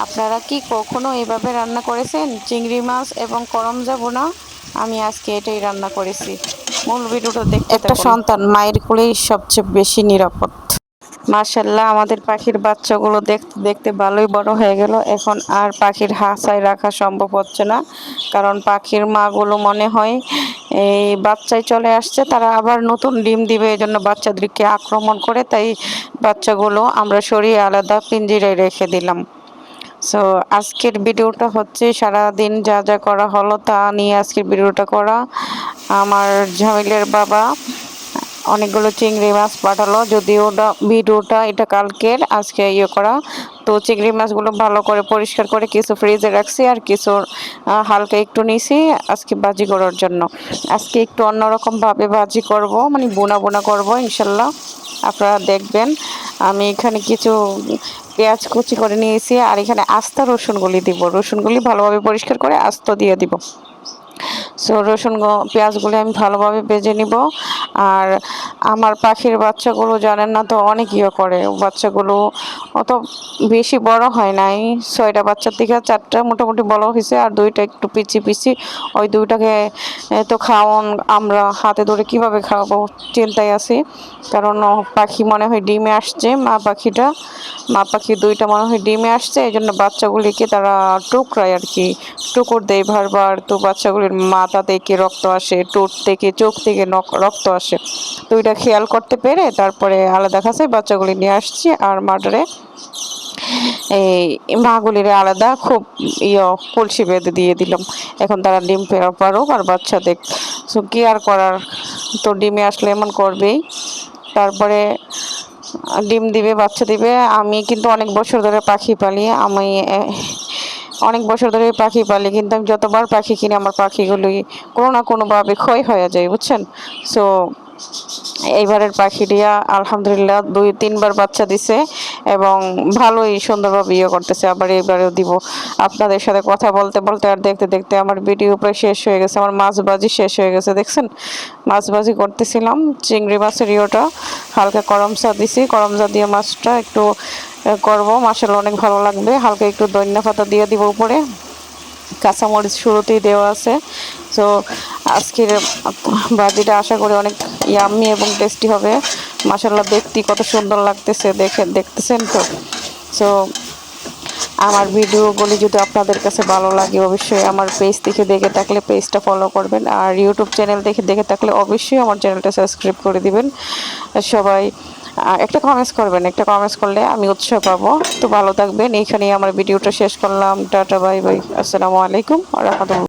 আপনারা কি কখনো এভাবে রান্না করেছেন? চিংড়ি মাছ এবং করমজা ভুনা? আমি আজকে এটাই রান্না করেছি। মূল ভিডিওটা দেখতে থাকুন। একটা সন্তান মায়ের কোলেই সবচেয়ে বেশি নিরাপদ। মাশাআল্লাহ, আমাদের পাখির বাচ্চাগুলো দেখতে দেখতে ভালোই বড় হয়ে গেল। এখন আর পাখির হাসায় রাখা সম্ভব হচ্ছে না, কারণ পাখির মাগুলো মনে হয় এই বাচ্চায় চলে আসছে, তারা আবার নতুন ডিম দিবে, এই জন্য বাচ্চাদেরকে আক্রমণ করে, তাই বাচ্চাগুলো আমরা সরিয়ে আলাদা পিঞ্জিরায় রেখে দিলাম। সো আজকের ভিডিওটা হচ্ছে সারাদিন যা যা করা হলো তা নিয়ে আজকের ভিডিওটা করা। আমার ঝামেলের বাবা অনেকগুলো চিংড়ি মাছ পাঠালো, যদিও ভিডিওটা এটা কালকের, আজকে করা। তো চিংড়ি মাছগুলো ভালো করে পরিষ্কার করে কিছু ফ্রিজে রাখছি, আর কিছু হালকা একটু নিছি আজকে ভাজি করার জন্য। আজকে একটু অন্যরকমভাবে ভাজি করব, মানে বোনা বোনা করব ইনশাল্লাহ, আপনারা দেখবেন। আমি এখানে কিছু পেঁয়াজ কুচি করে নিয়েছি, আর এখানে আস্ত রসুনগুলি দিব। রসুনগুলি ভালোভাবে পরিষ্কার করে আস্ত দিয়ে দিব। সো রসুন পেঁয়াজগুলি আমি ভালোভাবে ভেজে নিব। আর আমার পাখির বাচ্চাগুলো জানেন না তো, অনেক করে বাচ্চাগুলো অত বেশি বড় হয় নাই। 6টা বাচ্চার থেকে 4টা মোটামুটি বড় হয়েছে, আর 2টা একটু পিচি পিচি। ওই 2টাকে তো খাওয়ান আমরা হাতে ধরে কিভাবে খাওয়াবো চিন্তায় আছি, কারণ পাখি মনে হয় ডিমে আসছে। মা পাখি 2টা মনে হয় ডিমে আসছে, এই জন্য বাচ্চাগুলিকে তারা টুকরায় আর কি, টুকুর দেয় বারবার। তো বাচ্চাগুলির মাথা থেকে রক্ত আসে, ঠোঁট থেকে, চোখ থেকে রক্ত আসে। তো এটা খেয়াল করতে পেরে তারপরে আলাদা কাছে বাচ্চাগুলি নিয়ে আসছি, আর মাঠে এই মাগুলিরে আলাদা খুব কলসি বেঁধে দিয়ে দিলাম। এখন তারা ডিম পারুক আর বাচ্চা দেখ। সো কি আর করার, তো ডিমে আসলে এমন করবেই। তারপরে ডিম দিবে, বাচ্চা দিবে। আমি কিন্তু অনেক বছর ধরে পাখি পালি, অনেক বছর ধরে পাখি পালি, কিন্তু আমি যতবার পাখি কিনে আমার পাখিগুলি কোনো না কোনোভাবে ক্ষয় হয়ে যায়, বুঝছেন। সো এইবারের পাখিটিয়া আলহামদুলিল্লাহ 2-3বার বাচ্চা দিছে, এবং ভালোই সুন্দরভাবে করতেছে। আবার এইবারেও দিব। আপনাদের সাথে কথা বলতে বলতে আর দেখতে দেখতে আমার ভিডিও প্রায় শেষ হয়ে গেছে। আমার মাছ ভাজি শেষ হয়ে গেছে, দেখছেন। মাছ ভাজি করতেছিলাম, চিংড়ি মাছের হালকা করমচা দিছি, করমচা দিয়ে মাছটা একটু করব, মাশাআল্লাহ অনেক ভালো লাগবে। হালকা একটু ধনিয়া পাতা দিয়ে দিব উপরে, কাঁচামরিচ শুরুতেই দেওয়া আছে। তো আজকের ভাজিটা আশা করি অনেক ইয়াম্মি এবং টেস্টি হবে। মাশাআল্লাহ দেখতে কত সুন্দর লাগতেছে, দেখতেছেন তো। সো আমার ভিডিওগুলি যদি আপনাদের কাছে ভালো লাগে, অবশ্যই আমার পেজ দেখে থাকলে পেজটা ফলো করবেন, আর ইউটিউব চ্যানেল দেখে থাকলে অবশ্যই আমার চ্যানেলটা সাবস্ক্রাইব করে দিবেন। সবাই একটা কমেন্টস করবেন, একটা কমেন্টস করলে আমি উৎসাহ পাবো। তো ভালো থাকবেন, এইখানেই আমার ভিডিওটা শেষ করলাম। টাটা, বাই বাই, আসসালামু আলাইকুম ওয়া রাহমাতুল্লাহ।